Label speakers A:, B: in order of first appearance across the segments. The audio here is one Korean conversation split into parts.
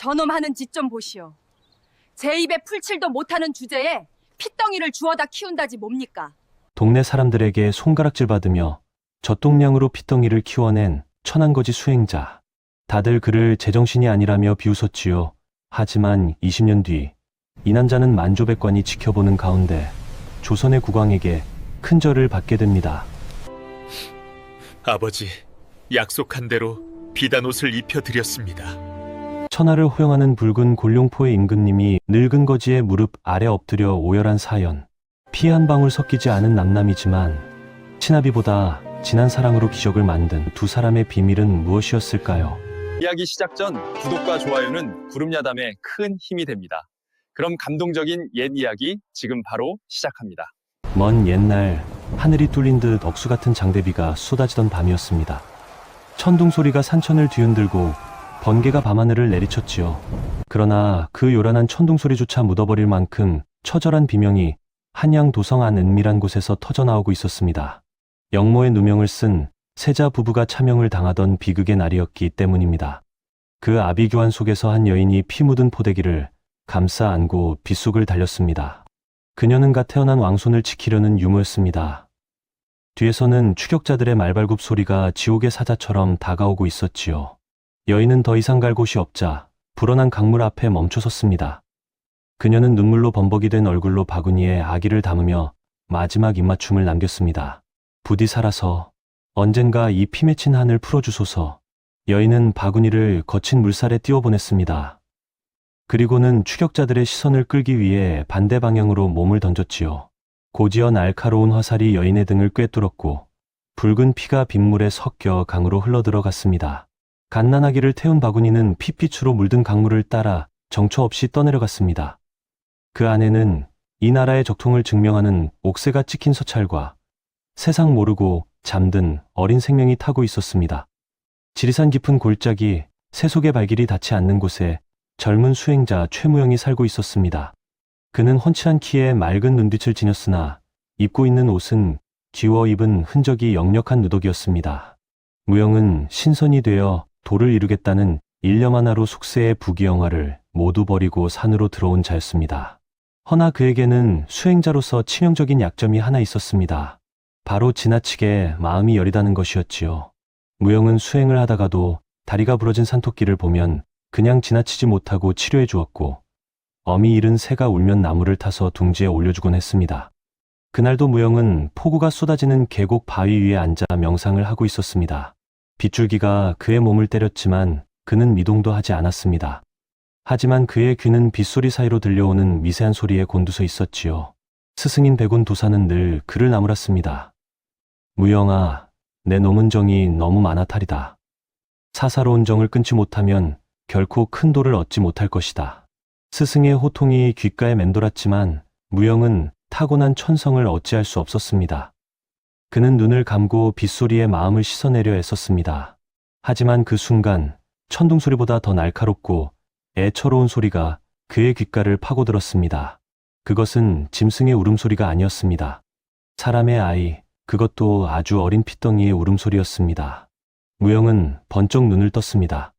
A: 저놈 하는 짓 좀 보시오. 제 입에 풀칠도 못하는 주제에 핏덩이를 주워다 키운다지 뭡니까?
B: 동네 사람들에게 손가락질 받으며 젖동량으로 핏덩이를 키워낸 천한거지 수행자. 다들 그를 제정신이 아니라며 비웃었지요. 하지만 20년 뒤 이 남자는 만조백관이 지켜보는 가운데 조선의 국왕에게 큰 절을 받게 됩니다.
C: 아버지, 약속한 대로 비단옷을 입혀드렸습니다.
B: 천하를 호영하는 붉은 골룡포의 임금님이 늙은 거지의 무릎 아래 엎드려 오열한 사연. 피 한 방울 섞이지 않은 남남이지만 친아비보다 진한 사랑으로 기적을 만든 두 사람의 비밀은 무엇이었을까요?
D: 이야기 시작 전 구독과 좋아요는 구름야담에 큰 힘이 됩니다. 그럼 감동적인 옛 이야기 지금 바로 시작합니다.
B: 먼 옛날 하늘이 뚫린 듯 억수 같은 장대비가 쏟아지던 밤이었습니다. 천둥 소리가 산천을 뒤흔들고 번개가 밤하늘을 내리쳤지요. 그러나 그 요란한 천둥 소리조차 묻어버릴 만큼 처절한 비명이 한양 도성 안 은밀한 곳에서 터져나오고 있었습니다. 영모의 누명을 쓴 세자 부부가 차명을 당하던 비극의 날이었기 때문입니다. 그 아비규환 속에서 한 여인이 피 묻은 포대기를 감싸 안고 빗속을 달렸습니다. 그녀는 갓 태어난 왕손을 지키려는 유모였습니다. 뒤에서는 추격자들의 말발굽 소리가 지옥의 사자처럼 다가오고 있었지요. 여인은 더 이상 갈 곳이 없자 불어난 강물 앞에 멈춰섰습니다. 그녀는 눈물로 범벅이 된 얼굴로 바구니에 아기를 담으며 마지막 입맞춤을 남겼습니다. 부디 살아서 언젠가 이 피 맺힌 한을 풀어주소서. 여인은 바구니를 거친 물살에 띄워보냈습니다. 그리고는 추격자들의 시선을 끌기 위해 반대 방향으로 몸을 던졌지요. 고지어 날카로운 화살이 여인의 등을 꿰뚫었고 붉은 피가 빗물에 섞여 강으로 흘러들어갔습니다. 갓난아기를 태운 바구니는 핏빛으로 물든 강물을 따라 정처 없이 떠내려갔습니다. 그 안에는 이 나라의 적통을 증명하는 옥새가 찍힌 서찰과 세상 모르고 잠든 어린 생명이 타고 있었습니다. 지리산 깊은 골짜기 세속의 발길이 닿지 않는 곳에 젊은 수행자 최무영이 살고 있었습니다. 그는 훤칠한 키에 맑은 눈빛을 지녔으나 입고 있는 옷은 뒤워 입은 흔적이 역력한 누더기였습니다. 무영은 신선이 되어 도를 이루겠다는 일념 하나로 숙세의 부귀영화를 모두 버리고 산으로 들어온 자였습니다. 허나 그에게는 수행자로서 치명적인 약점이 하나 있었습니다. 바로 지나치게 마음이 여리다는 것이었지요. 무영은 수행을 하다가도 다리가 부러진 산토끼를 보면 그냥 지나치지 못하고 치료해 주었고 어미 잃은 새가 울면 나무를 타서 둥지에 올려주곤 했습니다. 그날도 무영은 폭우가 쏟아지는 계곡 바위 위에 앉아 명상을 하고 있었습니다. 빗줄기가 그의 몸을 때렸지만 그는 미동도 하지 않았습니다. 하지만 그의 귀는 빗소리 사이로 들려오는 미세한 소리에 곤두서 있었지요. 스승인 백운 도사는 늘 그를 나무랐습니다. 무영아, 내 nom은 정이 너무 많아 탈이다. 사사로운 정을 끊지 못하면 결코 큰 도를 얻지 못할 것이다. 스승의 호통이 귓가에 맴돌았지만 무영은 타고난 천성을 어찌할 수 없었습니다. 그는 눈을 감고 빗소리에 마음을 씻어내려 애썼습니다. 하지만 그 순간 천둥 소리보다 더 날카롭고 애처로운 소리가 그의 귓가를 파고들었습니다. 그것은 짐승의 울음소리가 아니었습니다. 사람의 아이, 그것도 아주 어린 핏덩이의 울음소리였습니다. 무영은 번쩍 눈을 떴습니다.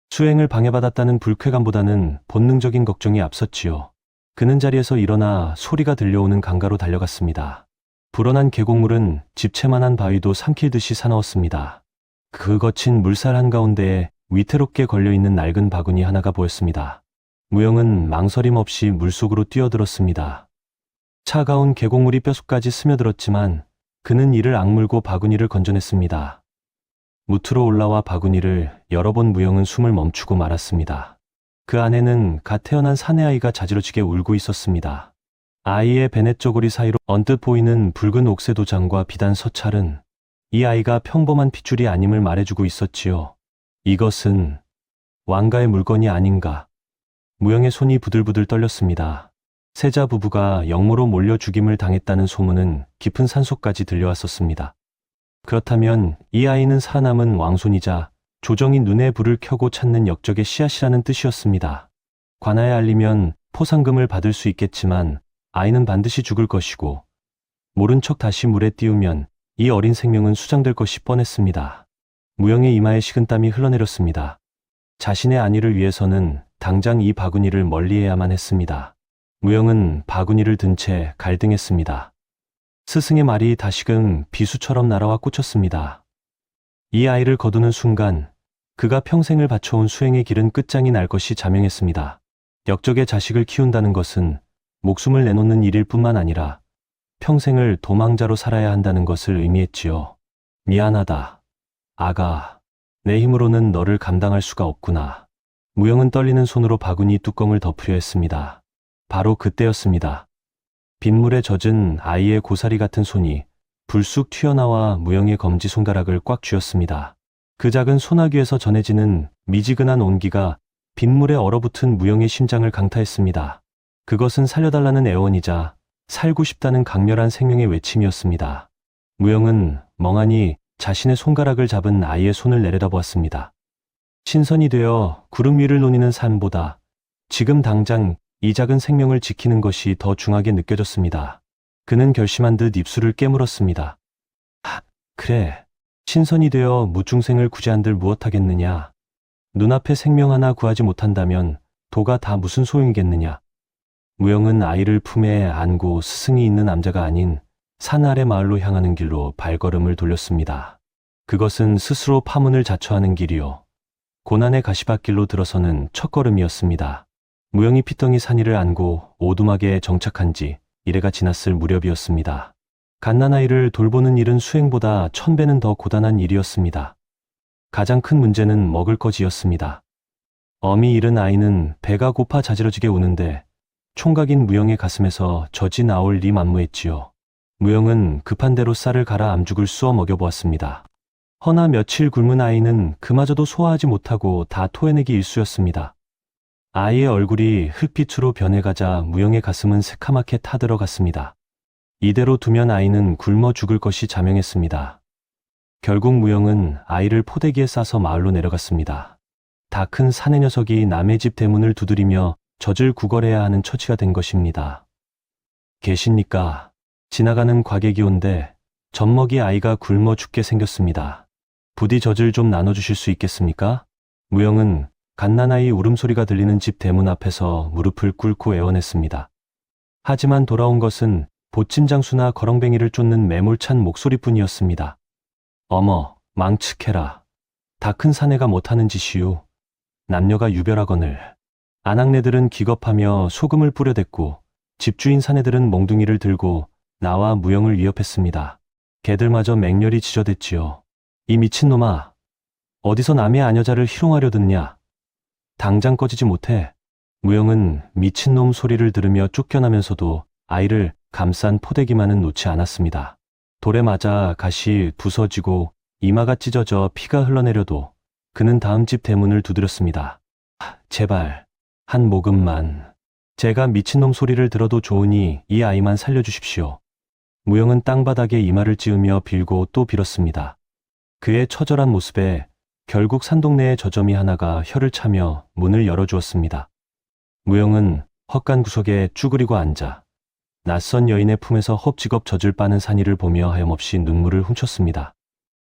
B: 수행을 방해받았다는 불쾌감보다는 본능적인 걱정이 앞섰지요. 그는 자리에서 일어나 소리가 들려오는 강가로 달려갔습니다. 불어난 계곡물은 집채만한 바위도 삼킬듯이 사나웠습니다. 그 거친 물살 한가운데에 위태롭게 걸려있는 낡은 바구니 하나가 보였습니다. 무영은 망설임 없이 물속으로 뛰어들었습니다. 차가운 계곡물이 뼛속까지 스며들었지만 그는 이를 악물고 바구니를 건져냈습니다. 무트로 올라와 바구니를 열어본 무영은 숨을 멈추고 말았습니다. 그 안에는 갓 태어난 사내아이가 자지러지게 울고 있었습니다. 아이의 베넷저고리 사이로 언뜻 보이는 붉은 옥새 도장과 비단 서찰은 이 아이가 평범한 핏줄이 아님을 말해주고 있었지요. 이것은 왕가의 물건이 아닌가. 무영의 손이 부들부들 떨렸습니다. 세자 부부가 영모로 몰려 죽임을 당했다는 소문은 깊은 산속까지 들려왔었습니다. 그렇다면 이 아이는 살아남은 왕손이자 조정이 눈에 불을 켜고 찾는 역적의 씨앗이라는 뜻이었습니다. 관아에 알리면 포상금을 받을 수 있겠지만 아이는 반드시 죽을 것이고 모른 척 다시 물에 띄우면 이 어린 생명은 수장될 것이 뻔했습니다. 무영의 이마에 식은땀이 흘러내렸습니다. 자신의 안위를 위해서는 당장 이 바구니를 멀리해야만 했습니다. 무영은 바구니를 든 채 갈등했습니다. 스승의 말이 다시금 비수처럼 날아와 꽂혔습니다. 이 아이를 거두는 순간 그가 평생을 바쳐온 수행의 길은 끝장이 날 것이 자명했습니다. 역적의 자식을 키운다는 것은 목숨을 내놓는 일일 뿐만 아니라 평생을 도망자로 살아야 한다는 것을 의미했지요. 미안하다. 아가. 내 힘으로는 너를 감당할 수가 없구나. 무영은 떨리는 손으로 바구니 뚜껑을 덮으려 했습니다. 바로 그때였습니다. 빗물에 젖은 아이의 고사리 같은 손이 불쑥 튀어나와 무영의 검지손가락을 꽉 쥐었습니다. 그 작은 소나귀에서 전해지는 미지근한 온기가 빗물에 얼어붙은 무영의 심장을 강타했습니다. 그것은 살려달라는 애원이자 살고 싶다는 강렬한 생명의 외침이었습니다. 무영은 멍하니 자신의 손가락을 잡은 아이의 손을 내려다보았습니다. 신선이 되어 구름 위를 논이는 산보다 지금 당장 이 작은 생명을 지키는 것이 더 중하게 느껴졌습니다. 그는 결심한 듯 입술을 깨물었습니다. 그래. 신선이 되어 무중생을 구제한들 무엇하겠느냐. 눈앞에 생명 하나 구하지 못한다면 도가 다 무슨 소용이겠느냐. 무영은 아이를 품에 안고 스승이 있는 남자가 아닌 산 아래 마을로 향하는 길로 발걸음을 돌렸습니다. 그것은 스스로 파문을 자처하는 길이요. 고난의 가시밭길로 들어서는 첫걸음이었습니다. 무영이 피덩이 산이를 안고 오두막에 정착한 지 이래가 지났을 무렵이었습니다. 갓난아이를 돌보는 일은 수행보다 1000배는 더 고단한 일이었습니다. 가장 큰 문제는 먹을 것이었습니다. 엄이 잃은 아이는 배가 고파 자지러지게 우는데 총각인 무영의 가슴에서 젖이 나올 리 만무했지요. 무영은 급한 대로 쌀을 갈아 암죽을 쑤어 먹여보았습니다. 허나 며칠 굶은 아이는 그마저도 소화하지 못하고 다 토해내기 일쑤였습니다. 아이의 얼굴이 흙빛으로 변해가자 무영의 가슴은 새카맣게 타들어갔습니다. 이대로 두면 아이는 굶어 죽을 것이 자명했습니다. 결국 무영은 아이를 포대기에 싸서 마을로 내려갔습니다. 다 큰 사내 녀석이 남의 집 대문을 두드리며 젖을 구걸해야 하는 처지가 된 것입니다. 계십니까? 지나가는 과객이 온데 젖먹이 아이가 굶어 죽게 생겼습니다. 부디 젖을 좀 나눠주실 수 있겠습니까? 무영은 갓난아이 울음소리가 들리는 집 대문 앞에서 무릎을 꿇고 애원했습니다. 하지만 돌아온 것은 보침장수나 거렁뱅이를 쫓는 매몰찬 목소리뿐이었습니다. 어머, 망측해라. 다 큰 사내가 못하는 짓이유. 남녀가 유별하거늘. 아낙네들은 기겁하며 소금을 뿌려댔고 집주인 사내들은 몽둥이를 들고 나와 무영을 위협했습니다. 개들마저 맹렬히 지저댔지요. 이 미친놈아. 어디서 남의 아녀자를 희롱하려 드느냐. 당장 꺼지지 못해. 무영은 미친놈 소리를 들으며 쫓겨나면서도 아이를 감싼 포대기만은 놓지 않았습니다. 돌에 맞아 가시 부서지고 이마가 찢어져 피가 흘러내려도 그는 다음 집 대문을 두드렸습니다. 제발 한 모금만. 제가 미친놈 소리를 들어도 좋으니 이 아이만 살려주십시오. 무영은 땅바닥에 이마를 찌으며 빌고 또 빌었습니다. 그의 처절한 모습에 결국 산동네의 저점이 하나가 혀를 차며 문을 열어주었습니다. 무영은 헛간 구석에 쭈그리고 앉아 낯선 여인의 품에서 헙지겁 젖을 빠는 산이를 보며 하염없이 눈물을 훔쳤습니다.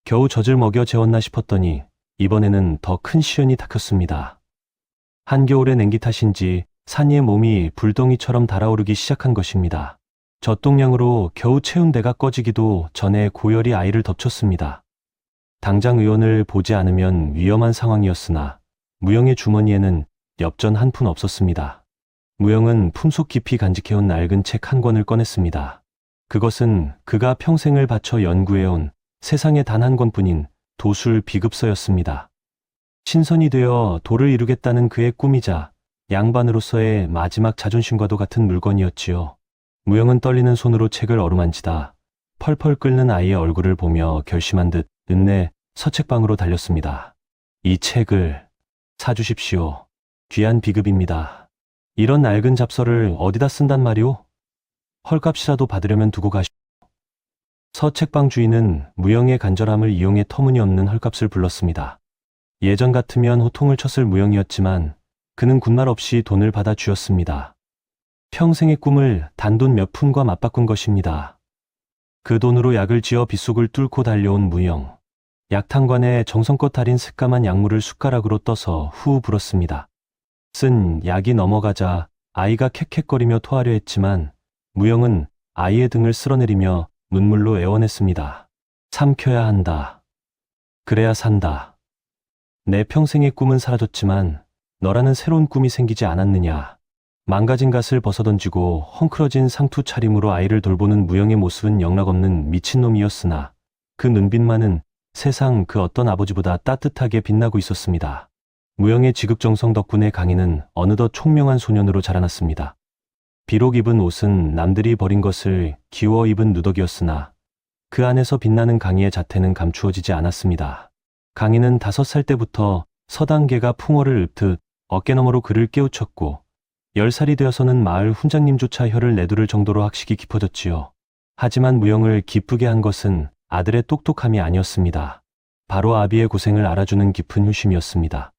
B: 겨우 젖을 먹여 재웠나 싶었더니 이번에는 더 큰 시련이 닥쳤습니다. 한겨울의 냉기 탓인지 산이의 몸이 불덩이처럼 달아오르기 시작한 것입니다. 젖동량으로 겨우 채운 배가 꺼지기도 전에 고열이 아이를 덮쳤습니다. 당장 의원을 보지 않으면 위험한 상황이었으나 무영의 주머니에는 엽전 한 푼 없었습니다. 무영은 품속 깊이 간직해온 낡은 책 한 권을 꺼냈습니다. 그것은 그가 평생을 바쳐 연구해온 세상에 단 한 권뿐인 도술 비급서였습니다. 신선이 되어 도를 이루겠다는 그의 꿈이자 양반으로서의 마지막 자존심과도 같은 물건이었지요. 무영은 떨리는 손으로 책을 어루만지다 펄펄 끓는 아이의 얼굴을 보며 결심한 듯 은내 서책방으로 달렸습니다. 이 책을 사주십시오. 귀한 비급입니다. 이런 낡은 잡서를 어디다 쓴단 말이오? 헐값이라도 받으려면 두고 가시오. 서책방 주인은 무영의 간절함을 이용해 터무니없는 헐값을 불렀습니다. 예전 같으면 호통을 쳤을 무영이었지만 그는 군말 없이 돈을 받아 주었습니다. 평생의 꿈을 단돈 몇 푼과 맞바꾼 것입니다. 그 돈으로 약을 지어 빗속을 뚫고 달려온 무영. 약탕관에 정성껏 달인 새까만 약물을 숟가락으로 떠서 후 불었습니다. 쓴 약이 넘어가자 아이가 캑캑거리며 토하려 했지만 무영은 아이의 등을 쓸어내리며 눈물로 애원했습니다. 삼켜야 한다. 그래야 산다. 내 평생의 꿈은 사라졌지만 너라는 새로운 꿈이 생기지 않았느냐. 망가진 갓을 벗어던지고 헝클어진 상투 차림으로 아이를 돌보는 무영의 모습은 영락없는 미친놈이었으나 그 눈빛만은 세상 그 어떤 아버지보다 따뜻하게 빛나고 있었습니다. 무영의 지극정성 덕분에 강희는 어느덧 총명한 소년으로 자라났습니다. 비록 입은 옷은 남들이 버린 것을 기워 입은 누더기였으나 그 안에서 빛나는 강희의 자태는 감추어지지 않았습니다. 강희는 5살 때부터 서당계가 풍어를 읊듯 어깨너머로 그를 깨우쳤고 10살이 되어서는 마을 훈장님조차 혀를 내두를 정도로 학식이 깊어졌지요. 하지만 무영을 기쁘게 한 것은 아들의 똑똑함이 아니었습니다. 바로 아비의 고생을 알아주는 깊은 효심이었습니다.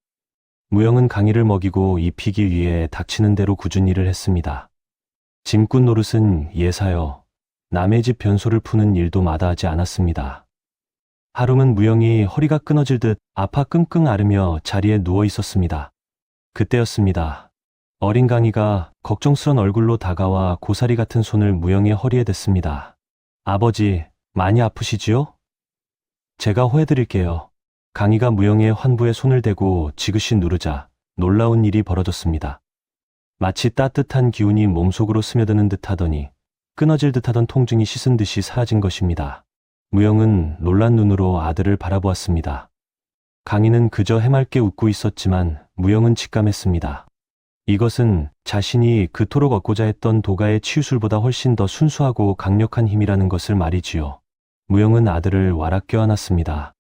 B: 무영은 강희를 먹이고 입히기 위해 닥치는 대로 굳은 일을 했습니다. 짐꾼 노릇은 예사여 남의 집 변소를 푸는 일도 마다하지 않았습니다. 하루는 무영이 허리가 끊어질 듯 아파 끙끙 앓으며 자리에 누워 있었습니다. 그때였습니다. 어린 강희가 걱정스런 얼굴로 다가와 고사리 같은 손을 무영의 허리에 댔습니다. 아버지, 많이 아프시지요? 제가 호해드릴게요. 강희가 무영의 환부에 손을 대고 지그시 누르자 놀라운 일이 벌어졌습니다. 마치 따뜻한 기운이 몸속으로 스며드는 듯하더니 끊어질 듯하던 통증이 씻은 듯이 사라진 것입니다. 무영은 놀란 눈으로 아들을 바라보았습니다. 강희는 그저 해맑게 웃고 있었지만 무영은 직감했습니다. 이것은 자신이 그토록 얻고자 했던 도가의 치유술보다 훨씬 더 순수하고 강력한 힘이라는 것을 말이지요. 무영은 아들을 와락 껴안았습니다.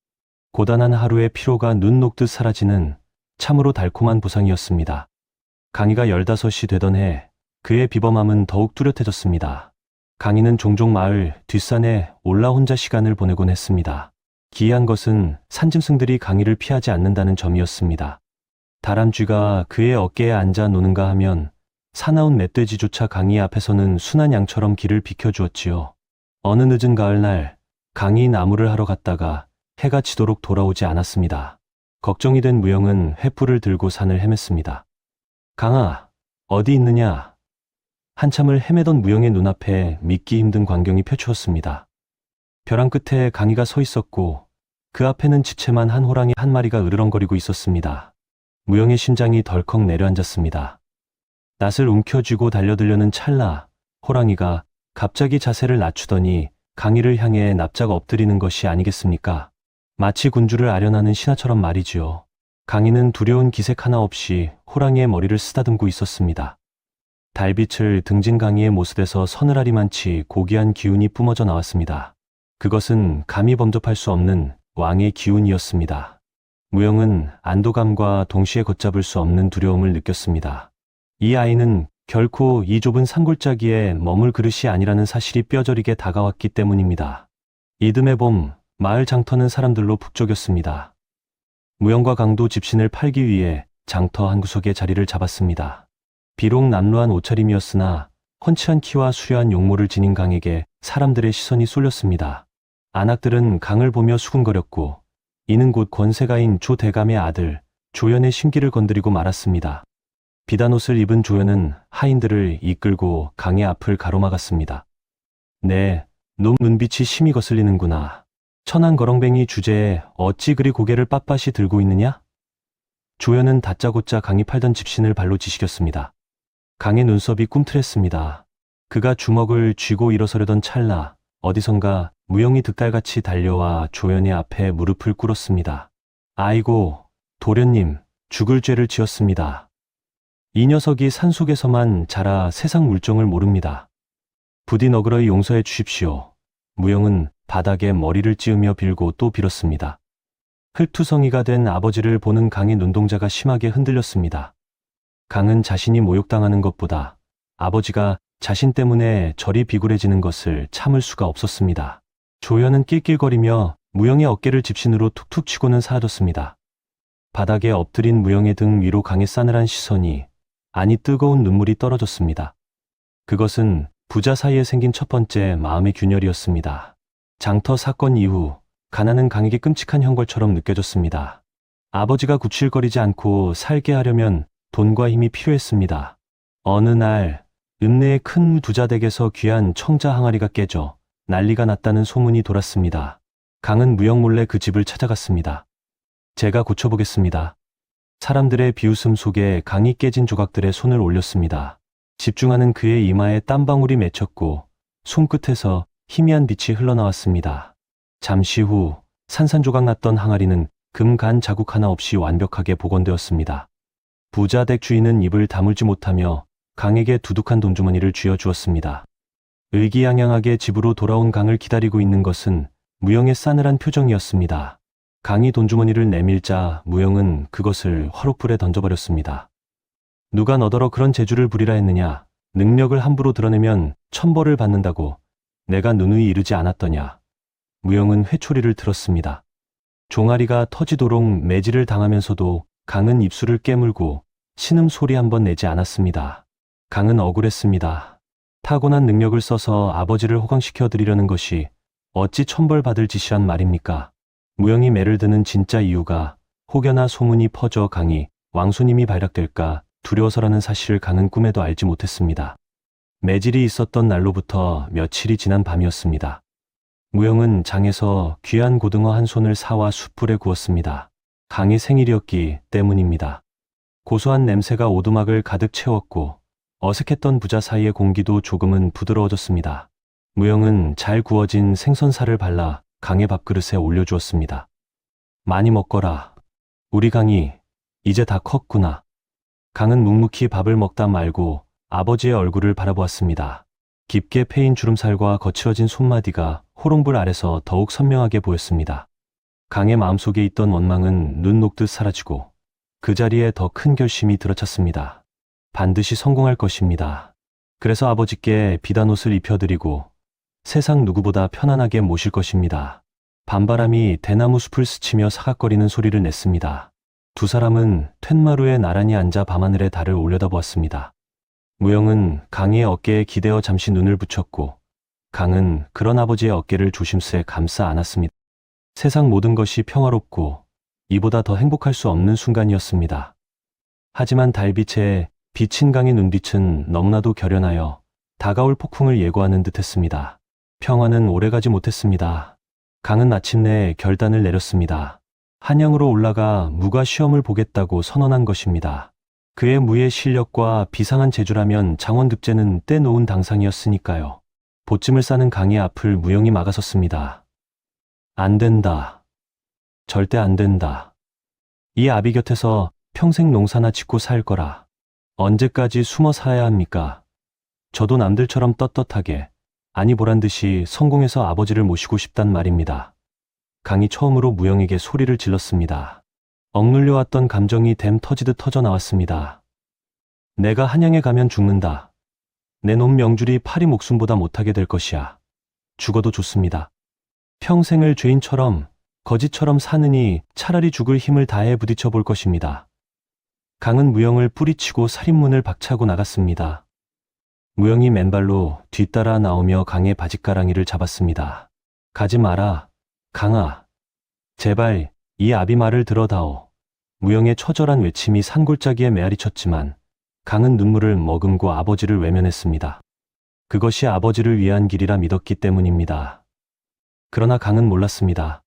B: 고단한 하루의 피로가 눈 녹듯 사라지는 참으로 달콤한 보상이었습니다. 강희가 15이 되던 해 그의 비범함은 더욱 뚜렷해졌습니다. 강희는 종종 마을 뒷산에 올라 혼자 시간을 보내곤 했습니다. 기이한 것은 산짐승들이 강희를 피하지 않는다는 점이었습니다. 다람쥐가 그의 어깨에 앉아 노는가 하면 사나운 멧돼지조차 강희 앞에서는 순한 양처럼 길을 비켜주었지요. 어느 늦은 가을날 강희 나무를 하러 갔다가 해가 지도록 돌아오지 않았습니다. 걱정이 된 무영은 횃불을 들고 산을 헤맸습니다. 강아, 어디 있느냐? 한참을 헤매던 무영의 눈앞에 믿기 힘든 광경이 펼쳐졌습니다. 벼랑 끝에 강희가 서 있었고 그 앞에는 지체만 한 호랑이 한 마리가 으르렁거리고 있었습니다. 무영의 심장이 덜컥 내려앉았습니다. 낯을 움켜쥐고 달려들려는 찰나 호랑이가 갑자기 자세를 낮추더니 강희를 향해 납작 엎드리는 것이 아니겠습니까? 마치 군주를 아련하는 신하처럼 말이지요. 강희는 두려운 기색 하나 없이 호랑이의 머리를 쓰다듬고 있었습니다. 달빛을 등진 강희의 모습에서 서늘하리만치 고귀한 기운이 뿜어져 나왔습니다. 그것은 감히 범접할 수 없는 왕의 기운이었습니다. 무영은 안도감과 동시에 걷잡을 수 없는 두려움을 느꼈습니다. 이 아이는 결코 이 좁은 산골짜기에 머물 그릇이 아니라는 사실이 뼈저리게 다가왔기 때문입니다. 이듬해 봄 마을 장터는 사람들로 북적였습니다. 무영과 강도 집신을 팔기 위해 장터 한 구석에 자리를 잡았습니다. 비록 남루한 옷차림이었으나 훤칠한 키와 수려한 용모를 지닌 강에게 사람들의 시선이 쏠렸습니다. 안악들은 강을 보며 수군거렸고 이는 곧 권세가인 조 대감의 아들 조연의 심기를 건드리고 말았습니다. 비단옷을 입은 조연은 하인들을 이끌고 강의 앞을 가로막았습니다. 네, 놈 눈빛이 심히 거슬리는구나. 천한 거렁뱅이 주제에 어찌 그리 고개를 빳빳이 들고 있느냐? 조연은 다짜고짜 강이 팔던 집신을 발로 지시겼습니다. 강의 눈썹이 꿈틀했습니다. 그가 주먹을 쥐고 일어서려던 찰나 어디선가 무영이 득달같이 달려와 조연의 앞에 무릎을 꿇었습니다. 아이고, 도련님, 죽을 죄를 지었습니다. 이 녀석이 산속에서만 자라 세상 물정을 모릅니다. 부디 너그러이 용서해 주십시오. 무영은 바닥에 머리를 찌으며 빌고 또 빌었습니다. 흙투성이가 된 아버지를 보는 강의 눈동자가 심하게 흔들렸습니다. 강은 자신이 모욕당하는 것보다 아버지가 자신 때문에 저리 비굴해지는 것을 참을 수가 없었습니다. 조연은 낄낄거리며 무영의 어깨를 집신으로 툭툭 치고는 사라졌습니다. 바닥에 엎드린 무영의 등 위로 강의 싸늘한 시선이 아니 뜨거운 눈물이 떨어졌습니다. 그것은 부자 사이에 생긴 첫 번째 마음의 균열이었습니다. 장터 사건 이후 가난은 강에게 끔찍한 형벌처럼 느껴졌습니다. 아버지가 구칠거리지 않고 살게 하려면 돈과 힘이 필요했습니다. 어느 날 읍내의 큰 부자댁에서 귀한 청자 항아리가 깨져 난리가 났다는 소문이 돌았습니다. 강은 무영 몰래 그 집을 찾아갔습니다. 제가 고쳐보겠습니다. 사람들의 비웃음 속에 강이 깨진 조각들에 손을 올렸습니다. 집중하는 그의 이마에 땀방울이 맺혔고 손끝에서 희미한 빛이 흘러나왔습니다. 잠시 후 산산조각 났던 항아리는 금간 자국 하나 없이 완벽하게 복원되었습니다. 부자댁 주인은 입을 다물지 못하며 강에게 두둑한 돈주머니를 쥐어주었습니다. 의기양양하게 집으로 돌아온 강을 기다리고 있는 것은 무영의 싸늘한 표정이었습니다. 강이 돈주머니를 내밀자 무영은 그것을 화롯불에 던져버렸습니다. 누가 너더러 그런 재주를 부리라 했느냐? 능력을 함부로 드러내면 천벌을 받는다고 내가 누누이 이르지 않았더냐? 무영은 회초리를 들었습니다. 종아리가 터지도록 매질을 당하면서도 강은 입술을 깨물고 신음소리 한 번 내지 않았습니다. 강은 억울했습니다. 타고난 능력을 써서 아버지를 호강시켜 드리려는 것이 어찌 천벌받을 짓이란 말입니까? 무영이 매를 드는 진짜 이유가 혹여나 소문이 퍼져 강이 왕손님이 발각될까 두려워서라는 사실을 강은 꿈에도 알지 못했습니다. 매질이 있었던 날로부터 며칠이 지난 밤이었습니다. 무영은 장에서 귀한 고등어 한 손을 사와 숯불에 구웠습니다. 강의 생일이었기 때문입니다. 고소한 냄새가 오두막을 가득 채웠고 어색했던 부자 사이의 공기도 조금은 부드러워졌습니다. 무영은 잘 구워진 생선살을 발라 강의 밥그릇에 올려주었습니다. 많이 먹거라. 우리 강이 이제 다 컸구나. 강은 묵묵히 밥을 먹다 말고 아버지의 얼굴을 바라보았습니다. 깊게 패인 주름살과 거칠어진 손마디가 호롱불 아래서 더욱 선명하게 보였습니다. 강의 마음속에 있던 원망은 눈 녹듯 사라지고 그 자리에 더 큰 결심이 들어찼습니다. 반드시 성공할 것입니다. 그래서 아버지께 비단 옷을 입혀드리고 세상 누구보다 편안하게 모실 것입니다. 밤바람이 대나무 숲을 스치며 사각거리는 소리를 냈습니다. 두 사람은 툇마루에 나란히 앉아 밤하늘에 달을 올려다보았습니다. 무영은 강의 어깨에 기대어 잠시 눈을 붙였고 강은 그런 아버지의 어깨를 조심스레 감싸 안았습니다. 세상 모든 것이 평화롭고 이보다 더 행복할 수 없는 순간이었습니다. 하지만 달빛에 비친 강의 눈빛은 너무나도 결연하여 다가올 폭풍을 예고하는 듯했습니다. 평화는 오래가지 못했습니다. 강은 마침내 결단을 내렸습니다. 한양으로 올라가 무가 시험을 보겠다고 선언한 것입니다. 그의 무의 실력과 비상한 재주라면 장원급제는 떼놓은 당상이었으니까요. 보찜을 싸는 강의 앞을 무영이 막아섰습니다. 안 된다. 절대 안 된다. 이 아비 곁에서 평생 농사나 짓고 살 거라. 언제까지 숨어 살아야 합니까? 저도 남들처럼 떳떳하게, 아니 보란 듯이 성공해서 아버지를 모시고 싶단 말입니다. 강이 처음으로 무영에게 소리를 질렀습니다. 억눌려왔던 감정이 댐 터지듯 터져나왔습니다. 내가 한양에 가면 죽는다. 내 놈 명줄이 파리 목숨보다 못하게 될 것이야. 죽어도 좋습니다. 평생을 죄인처럼, 거지처럼 사느니 차라리 죽을 힘을 다해 부딪혀 볼 것입니다. 강은 무영을 뿌리치고 살인문을 박차고 나갔습니다. 무영이 맨발로 뒤따라 나오며 강의 바짓가랑이를 잡았습니다. 가지 마라, 강아. 제발 이 아비 말을 들어다오. 무영의 처절한 외침이 산골짜기에 메아리 쳤지만 강은 눈물을 머금고 아버지를 외면했습니다. 그것이 아버지를 위한 길이라 믿었기 때문입니다. 그러나 강은 몰랐습니다.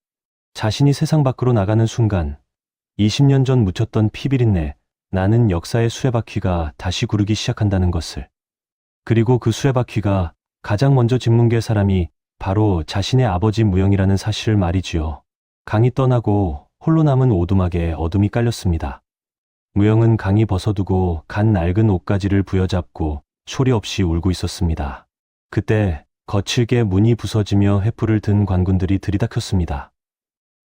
B: 자신이 세상 밖으로 나가는 순간 20년 전 묻혔던 피비린내, 나는 역사의 수레바퀴가 다시 구르기 시작한다는 것을. 그리고 그 수레바퀴가 가장 먼저 짚는 게 사람이 바로 자신의 아버지 무영이라는 사실을 말이지요. 강이 떠나고 홀로 남은 오두막에 어둠이 깔렸습니다. 무영은 강이 벗어두고 간 낡은 옷가지를 부여잡고 소리 없이 울고 있었습니다. 그때 거칠게 문이 부서지며 횃불을 든 관군들이 들이닥쳤습니다.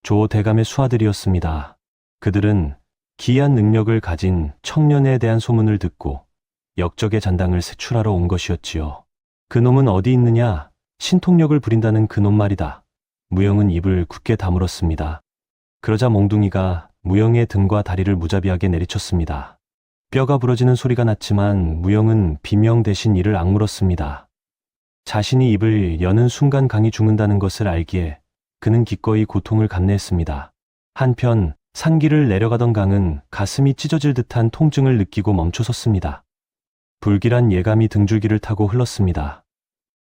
B: 조 대감의 수하들이었습니다. 그들은 기이한 능력을 가진 청년에 대한 소문을 듣고 역적의 잔당을 세출하러 온 것이었지요. 그놈은 어디 있느냐? 신통력을 부린다는 그놈 말이다. 무영은 입을 굳게 다물었습니다. 그러자 몽둥이가 무영의 등과 다리를 무자비하게 내리쳤습니다. 뼈가 부러지는 소리가 났지만 무영은 비명 대신 이를 악물었습니다. 자신이 입을 여는 순간 강이 죽는다는 것을 알기에 그는 기꺼이 고통을 감내했습니다. 한편 산길을 내려가던 강은 가슴이 찢어질 듯한 통증을 느끼고 멈춰섰습니다. 불길한 예감이 등줄기를 타고 흘렀습니다.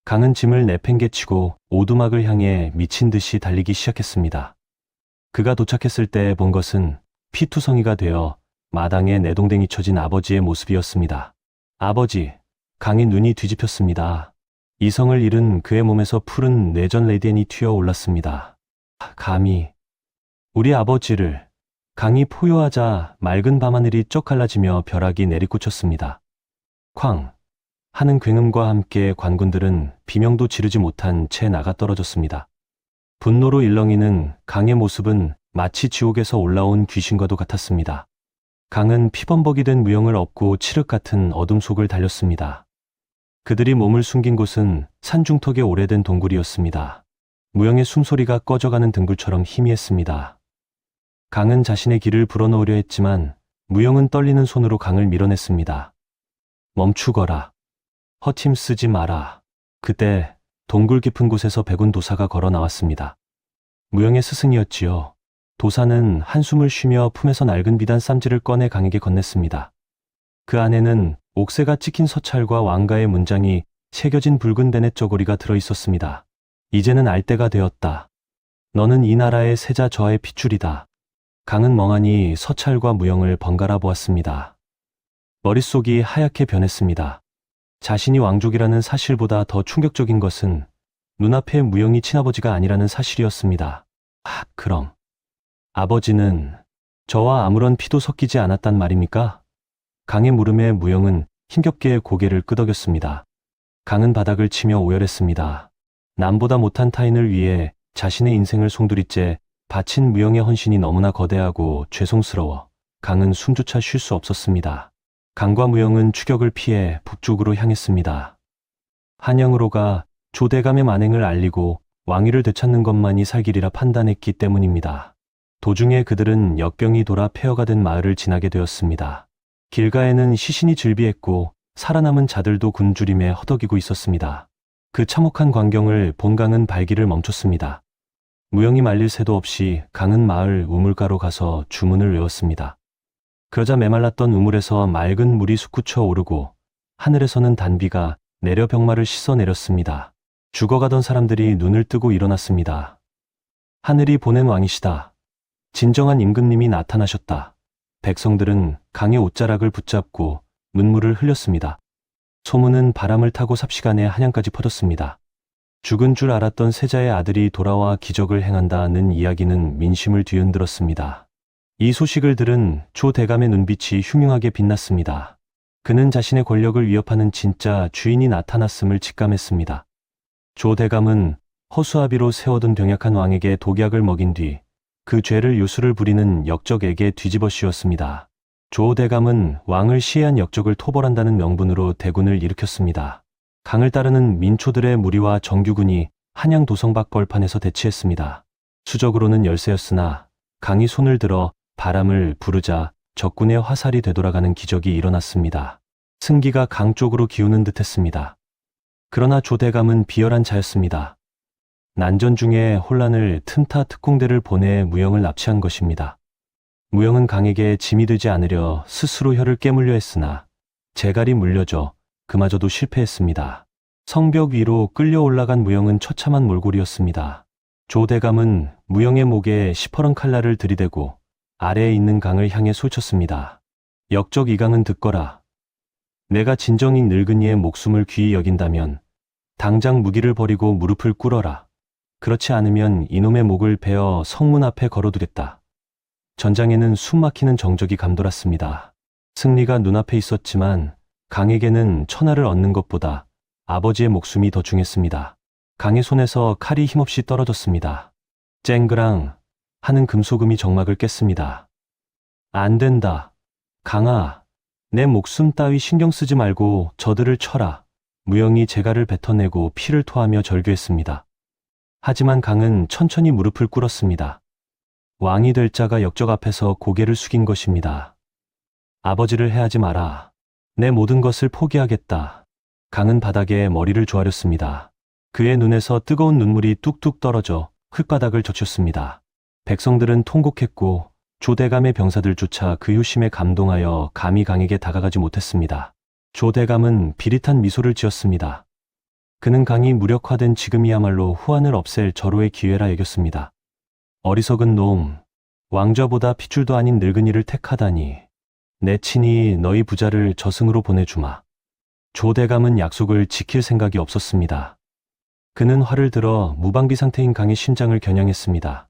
B: 강은 짐을 내팽개치고 오두막을 향해 미친 듯이 달리기 시작했습니다. 그가 도착했을 때 본 것은 피투성이가 되어 마당에 내동댕이 쳐진 아버지의 모습이었습니다. 아버지, 강의 눈이 뒤집혔습니다. 이성을 잃은 그의 몸에서 푸른 뇌전 레디엔이 튀어 올랐습니다. 감히 우리 아버지를. 강이 포효하자 맑은 밤하늘이 쩍 갈라지며 벼락이 내리꽂혔습니다. 쾅 하는 굉음과 함께 관군들은 비명도 지르지 못한 채 나가 떨어졌습니다. 분노로 일렁이는 강의 모습은 마치 지옥에서 올라온 귀신과도 같았습니다. 강은 피범벅이 된 무영을 업고 칠흑 같은 어둠 속을 달렸습니다. 그들이 몸을 숨긴 곳은 산중턱의 오래된 동굴이었습니다. 무영의 숨소리가 꺼져가는 등불처럼 희미했습니다. 강은 자신의 길을 불어넣으려 했지만 무영은 떨리는 손으로 강을 밀어냈습니다. 멈추거라. 허팀 쓰지 마라. 그때 동굴 깊은 곳에서 백운 도사가 걸어 나왔습니다. 무영의 스승이었지요. 도사는 한숨을 쉬며 품에서 낡은 비단 쌈지를 꺼내 강에게 건넸습니다. 그 안에는 옥새가 찍힌 서찰과 왕가의 문장이 새겨진 붉은 베넷 저고리가 들어있었습니다. 이제는 알 때가 되었다. 너는 이 나라의 세자 저하의 핏줄이다. 강은 멍하니 서찰과 무영을 번갈아 보았습니다. 머릿속이 하얗게 변했습니다. 자신이 왕족이라는 사실보다 더 충격적인 것은 눈앞에 무영이 친아버지가 아니라는 사실이었습니다. 그럼 아버지는 저와 아무런 피도 섞이지 않았단 말입니까? 강의 물음에 무영은 힘겹게 고개를 끄덕였습니다. 강은 바닥을 치며 오열했습니다. 남보다 못한 타인을 위해 자신의 인생을 송두리째 바친 무영의 헌신이 너무나 거대하고 죄송스러워 강은 숨조차 쉴 수 없었습니다. 강과 무영은 추격을 피해 북쪽으로 향했습니다. 한양으로가 조대감의 만행을 알리고 왕위를 되찾는 것만이 살 길이라 판단했기 때문입니다. 도중에 그들은 역병이 돌아 폐허가 된 마을을 지나게 되었습니다. 길가에는 시신이 즐비했고 살아남은 자들도 굶주림에 허덕이고 있었습니다. 그 참혹한 광경을 본 강은 발길을 멈췄습니다. 무영이 말릴 새도 없이 강은 마을 우물가로 가서 주문을 외웠습니다. 그러자 메말랐던 우물에서 맑은 물이 솟구쳐 오르고 하늘에서는 단비가 내려 벽마를 씻어내렸습니다. 죽어가던 사람들이 눈을 뜨고 일어났습니다. 하늘이 보낸 왕이시다. 진정한 임금님이 나타나셨다. 백성들은 강의 옷자락을 붙잡고 눈물을 흘렸습니다. 소문은 바람을 타고 삽시간에 한양까지 퍼졌습니다. 죽은 줄 알았던 세자의 아들이 돌아와 기적을 행한다는 이야기는 민심을 뒤흔들었습니다. 이 소식을 들은 조 대감의 눈빛이 흉흉하게 빛났습니다. 그는 자신의 권력을 위협하는 진짜 주인이 나타났음을 직감했습니다. 조 대감은 허수아비로 세워둔 병약한 왕에게 독약을 먹인 뒤 그 죄를 요술을 부리는 역적에게 뒤집어 씌웠습니다. 조 대감은 왕을 시해한 역적을 토벌한다는 명분으로 대군을 일으켰습니다. 강을 따르는 민초들의 무리와 정규군이 한양 도성밖 벌판에서 대치했습니다. 수적으로는 열세였으나 강이 손을 들어 바람을 부르자 적군의 화살이 되돌아가는 기적이 일어났습니다. 승기가 강 쪽으로 기우는 듯했습니다. 그러나 조대감은 비열한 자였습니다. 난전 중에 혼란을 틈타 특공대를 보내 무영을 납치한 것입니다. 무영은 강에게 짐이 되지 않으려 스스로 혀를 깨물려 했으나 재갈이 물려져 그마저도 실패했습니다. 성벽 위로 끌려 올라간 무영은 처참한 몰골이었습니다. 조대감은 무영의 목에 시퍼런 칼날을 들이대고 아래에 있는 강을 향해 쏘쳤습니다. 역적 이강은 듣거라. 내가 진정이 늙은이의 목숨을 귀히 여긴다면 당장 무기를 버리고 무릎을 꿇어라. 그렇지 않으면 이놈의 목을 베어 성문 앞에 걸어두겠다. 전장에는 숨막히는 정적이 감돌았습니다. 승리가 눈앞에 있었지만 강에게는 천하를 얻는 것보다 아버지의 목숨이 더 중했습니다. 강의 손에서 칼이 힘없이 떨어졌습니다. 쨍그랑 하는 금소금이 정막을 깼습니다. 안 된다. 강아, 내 목숨 따위 신경 쓰지 말고 저들을 쳐라. 무영이 재갈을 뱉어내고 피를 토하며 절규했습니다. 하지만 강은 천천히 무릎을 꿇었습니다. 왕이 될 자가 역적 앞에서 고개를 숙인 것입니다. 아버지를 해하지 마라. 내 모든 것을 포기하겠다. 강은 바닥에 머리를 조아렸습니다. 그의 눈에서 뜨거운 눈물이 뚝뚝 떨어져 흙바닥을 젖혔습니다. 백성들은 통곡했고 조대감의 병사들조차 그 효심에 감동하여 감히 강에게 다가가지 못했습니다. 조대감은 비릿한 미소를 지었습니다. 그는 강이 무력화된 지금이야말로 후한을 없앨 절호의 기회라 여겼습니다. 어리석은 놈, 왕좌보다 핏줄도 아닌 늙은이를 택하다니. 내 친히 너희 부자를 저승으로 보내주마. 조대감은 약속을 지킬 생각이 없었습니다. 그는 활을 들어 무방비 상태인 강의 심장을 겨냥했습니다.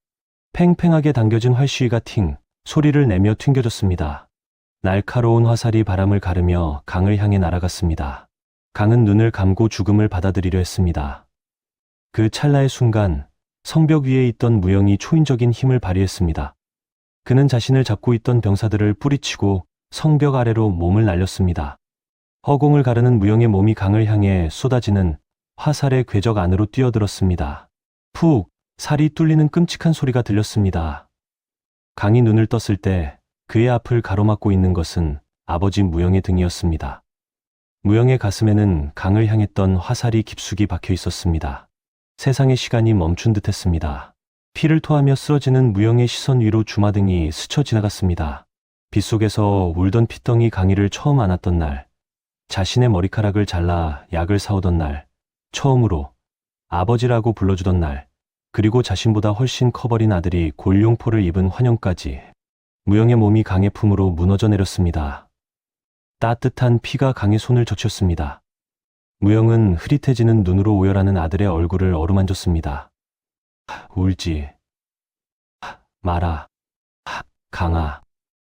B: 팽팽하게 당겨진 활시위가 팅 소리를 내며 튕겨졌습니다. 날카로운 화살이 바람을 가르며 강을 향해 날아갔습니다. 강은 눈을 감고 죽음을 받아들이려 했습니다. 그 찰나의 순간 성벽 위에 있던 무영이 초인적인 힘을 발휘했습니다. 그는 자신을 잡고 있던 병사들을 뿌리치고 성벽 아래로 몸을 날렸습니다. 허공을 가르는 무영의 몸이 강을 향해 쏟아지는 화살의 궤적 안으로 뛰어들었습니다. 푹 살이 뚫리는 끔찍한 소리가 들렸습니다. 강이 눈을 떴을 때 그의 앞을 가로막고 있는 것은 아버지 무영의 등이었습니다. 무영의 가슴에는 강을 향했던 화살이 깊숙이 박혀 있었습니다. 세상의 시간이 멈춘 듯 했습니다. 피를 토하며 쓰러지는 무영의 시선 위로 주마등이 스쳐 지나갔습니다. 빗속에서 울던 피덩이 강이를 처음 안았던 날, 자신의 머리카락을 잘라 약을 사오던 날, 처음으로 아버지라고 불러주던 날, 그리고 자신보다 훨씬 커버린 아들이 골룡포를 입은 환영까지 무영의 몸이 강의 품으로 무너져 내렸습니다. 따뜻한 피가 강의 손을 젖혔습니다. 무영은 흐릿해지는 눈으로 오열하는 아들의 얼굴을 어루만졌습니다. 울지 마라, 강아.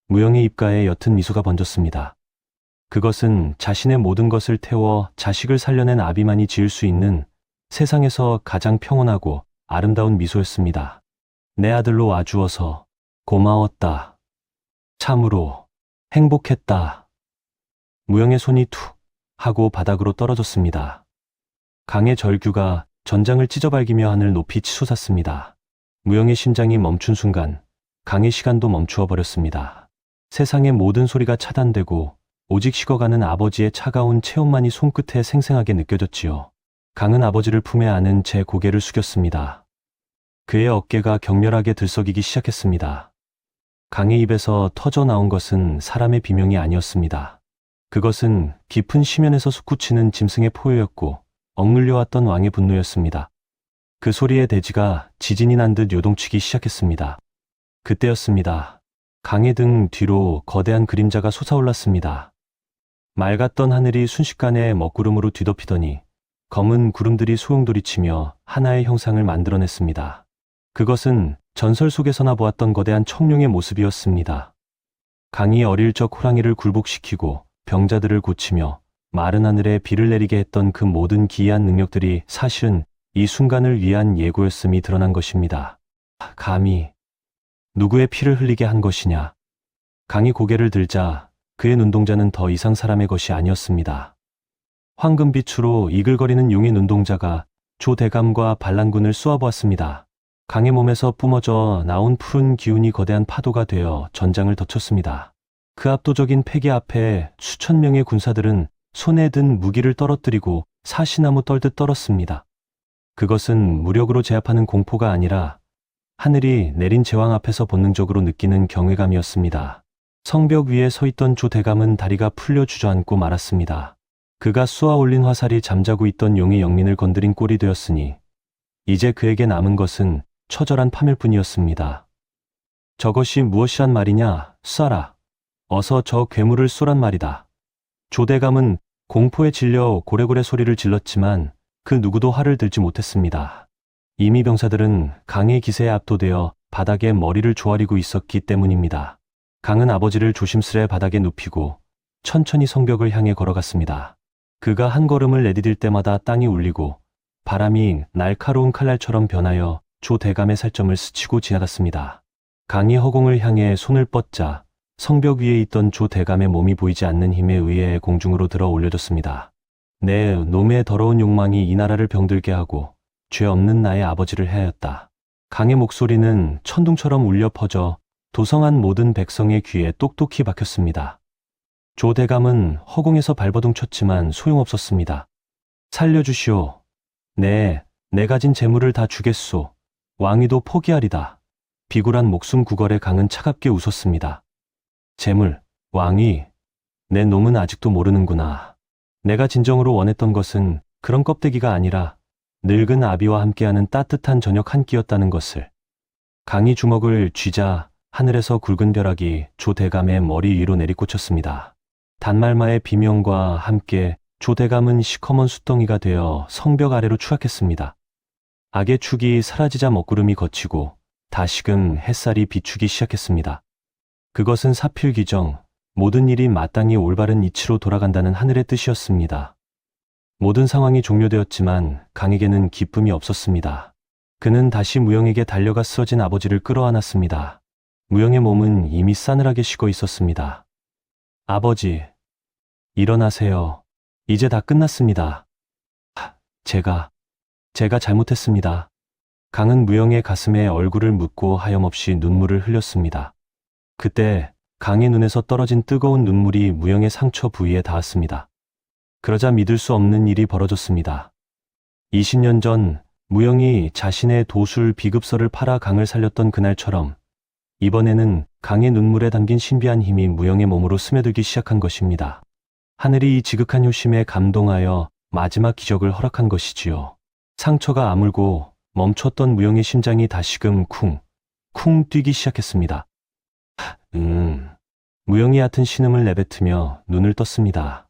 B: 무영의 입가에 옅은 미소가 번졌습니다. 그것은 자신의 모든 것을 태워 자식을 살려낸 아비만이 지을 수 있는 세상에서 가장 평온하고 아름다운 미소였습니다. 내 아들로 와주어서 고마웠다. 참으로 행복했다. 무영의 손이 툭 하고 바닥으로 떨어졌습니다. 강의 절규가 전장을 찢어발기며 하늘 높이 치솟았습니다. 무영의 심장이 멈춘 순간 강의 시간도 멈추어 버렸습니다. 세상의 모든 소리가 차단되고 오직 식어가는 아버지의 차가운 체온만이 손끝에 생생하게 느껴졌지요. 강은 아버지를 품에 안은 채 고개를 숙였습니다. 그의 어깨가 격렬하게 들썩이기 시작했습니다. 강의 입에서 터져 나온 것은 사람의 비명이 아니었습니다. 그것은 깊은 심연에서 솟구치는 짐승의 포효였고 억눌려왔던 왕의 분노였습니다. 그 소리의 대지가 지진이 난 듯 요동치기 시작했습니다. 그때였습니다. 강의 등 뒤로 거대한 그림자가 솟아올랐습니다. 맑았던 하늘이 순식간에 먹구름으로 뒤덮이더니 검은 구름들이 소용돌이치며 하나의 형상을 만들어냈습니다. 그것은 전설 속에서나 보았던 거대한 청룡의 모습이었습니다. 강이 어릴 적 호랑이를 굴복시키고 병자들을 고치며 마른 하늘에 비를 내리게 했던 그 모든 기이한 능력들이 사실은 이 순간을 위한 예고였음이 드러난 것입니다. 감히 누구의 피를 흘리게 한 것이냐. 강이 고개를 들자 그의 눈동자는 더 이상 사람의 것이 아니었습니다. 황금빛으로 이글거리는 용의 눈동자가 조대감과 반란군을 쏘아보았습니다. 강의 몸에서 뿜어져 나온 푸른 기운이 거대한 파도가 되어 전장을 덮쳤습니다. 그 압도적인 패기 앞에 수천 명의 군사들은 손에 든 무기를 떨어뜨리고 사시나무 떨듯 떨었습니다. 그것은 무력으로 제압하는 공포가 아니라 하늘이 내린 제왕 앞에서 본능적으로 느끼는 경외감이었습니다. 성벽 위에 서 있던 조대감은 다리가 풀려 주저앉고 말았습니다. 그가 쏘아 올린 화살이 잠자고 있던 용의 영민을 건드린 꼴이 되었으니 이제 그에게 남은 것은 처절한 파멸뿐이었습니다. 저것이 무엇이란 말이냐, 쏴라. 어서 저 괴물을 쏘란 말이다. 조대감은 공포에 질려 고래고래 소리를 질렀지만 그 누구도 화를 들지 못했습니다. 이미 병사들은 강의 기세에 압도되어 바닥에 머리를 조아리고 있었기 때문입니다. 강은 아버지를 조심스레 바닥에 눕히고 천천히 성벽을 향해 걸어갔습니다. 그가 한 걸음을 내디딜 때마다 땅이 울리고 바람이 날카로운 칼날처럼 변하여 조대감의 살점을 스치고 지나갔습니다. 강이 허공을 향해 손을 뻗자 성벽 위에 있던 조대감의 몸이 보이지 않는 힘에 의해 공중으로 들어 올려졌습니다. 내 놈의 더러운 욕망이 이 나라를 병들게 하고 죄 없는 나의 아버지를 해하였다. 강의 목소리는 천둥처럼 울려 퍼져 도성한 모든 백성의 귀에 똑똑히 박혔습니다. 조대감은 허공에서 발버둥 쳤지만 소용없었습니다. 살려주시오. 내 가진 재물을 다 주겠소. 왕위도 포기하리다. 비굴한 목숨 구걸에 강은 차갑게 웃었습니다. 재물, 왕위, 내 놈은 아직도 모르는구나. 내가 진정으로 원했던 것은 그런 껍데기가 아니라 늙은 아비와 함께하는 따뜻한 저녁 한 끼였다는 것을. 강이 주먹을 쥐자 하늘에서 굵은 벼락이 조 대감의 머리 위로 내리꽂혔습니다. 단말마의 비명과 함께 조 대감은 시커먼 숫덩이가 되어 성벽 아래로 추락했습니다. 악의 축이 사라지자 먹구름이 걷히고 다시금 햇살이 비추기 시작했습니다. 그것은 사필귀정, 모든 일이 마땅히 올바른 이치로 돌아간다는 하늘의 뜻이었습니다. 모든 상황이 종료되었지만 강에게는 기쁨이 없었습니다. 그는 다시 무영에게 달려가 쓰러진 아버지를 끌어안았습니다. 무영의 몸은 이미 싸늘하게 식어 있었습니다. 아버지, 일어나세요. 이제 다 끝났습니다. 제가 잘못했습니다. 강은 무영의 가슴에 얼굴을 묻고 하염없이 눈물을 흘렸습니다. 그때 강의 눈에서 떨어진 뜨거운 눈물이 무영의 상처 부위에 닿았습니다. 그러자 믿을 수 없는 일이 벌어졌습니다. 20년 전 무영이 자신의 도술 비급서를 팔아 강을 살렸던 그날처럼 이번에는 강의 눈물에 담긴 신비한 힘이 무영의 몸으로 스며들기 시작한 것입니다. 하늘이 이 지극한 효심에 감동하여 마지막 기적을 허락한 것이지요. 상처가 아물고 멈췄던 무영의 심장이 다시금 쿵 뛰기 시작했습니다. 무영이 얕은 신음을 내뱉으며 눈을 떴습니다.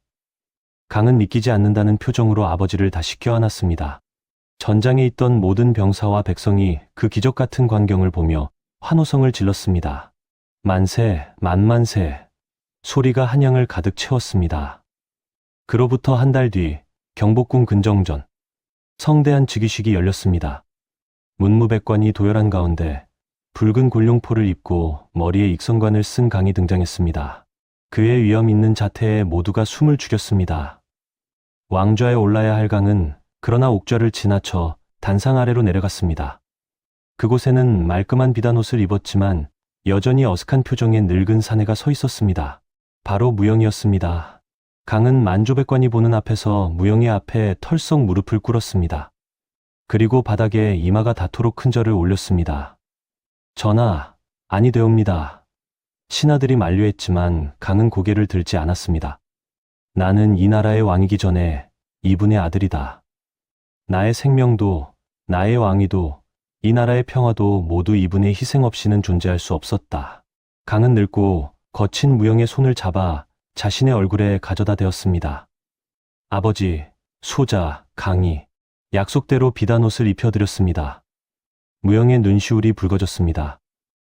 B: 강은 믿기지 않는다는 표정으로 아버지를 다시 껴안았습니다. 전장에 있던 모든 병사와 백성이 그 기적 같은 광경을 보며 환호성을 질렀습니다. 만세, 만만세. 소리가 한양을 가득 채웠습니다. 그로부터 한 달 뒤 경복궁 근정전. 성대한 즉위식이 열렸습니다. 문무백관이 도열한 가운데 붉은 골룡포를 입고 머리에 익성관을 쓴 강이 등장했습니다. 그의 위험 있는 자태에 모두가 숨을 죽였습니다. 왕좌에 올라야 할 강은 그러나 옥좌를 지나쳐 단상 아래로 내려갔습니다. 그곳에는 말끔한 비단옷을 입었지만 여전히 어색한 표정의 늙은 사내가 서 있었습니다. 바로 무영이었습니다. 강은 만조백관이 보는 앞에서 무영의 앞에 털썩 무릎을 꿇었습니다. 그리고 바닥에 이마가 닿도록 큰 절을 올렸습니다. 전하, 아니되옵니다. 신하들이 만류했지만 강은 고개를 들지 않았습니다. 나는 이 나라의 왕이기 전에 이분의 아들이다. 나의 생명도, 나의 왕위도, 이 나라의 평화도 모두 이분의 희생 없이는 존재할 수 없었다. 강은 늙고 거친 무영의 손을 잡아 자신의 얼굴에 가져다 대었습니다. 아버지, 소자, 강이 약속대로 비단옷을 입혀드렸습니다. 무영의 눈시울이 붉어졌습니다.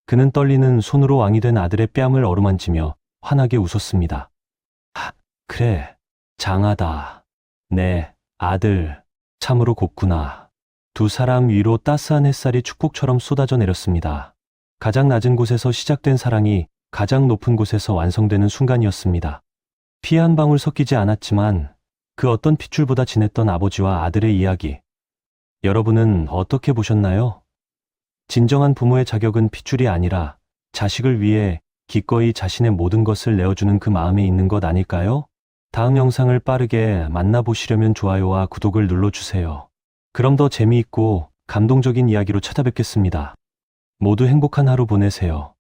B: 그는 떨리는 손으로 왕이 된 아들의 뺨을 어루만지며 환하게 웃었습니다. 그래, 장하다. 네, 아들, 참으로 곱구나. 두 사람 위로 따스한 햇살이 축복처럼 쏟아져 내렸습니다. 가장 낮은 곳에서 시작된 사랑이 가장 높은 곳에서 완성되는 순간이었습니다. 피 한 방울 섞이지 않았지만 그 어떤 핏줄보다 진했던 아버지와 아들의 이야기. 여러분은 어떻게 보셨나요? 진정한 부모의 자격은 핏줄이 아니라 자식을 위해 기꺼이 자신의 모든 것을 내어주는 그 마음에 있는 것 아닐까요? 다음 영상을 빠르게 만나보시려면 좋아요와 구독을 눌러주세요. 그럼 더 재미있고 감동적인 이야기로 찾아뵙겠습니다. 모두 행복한 하루 보내세요.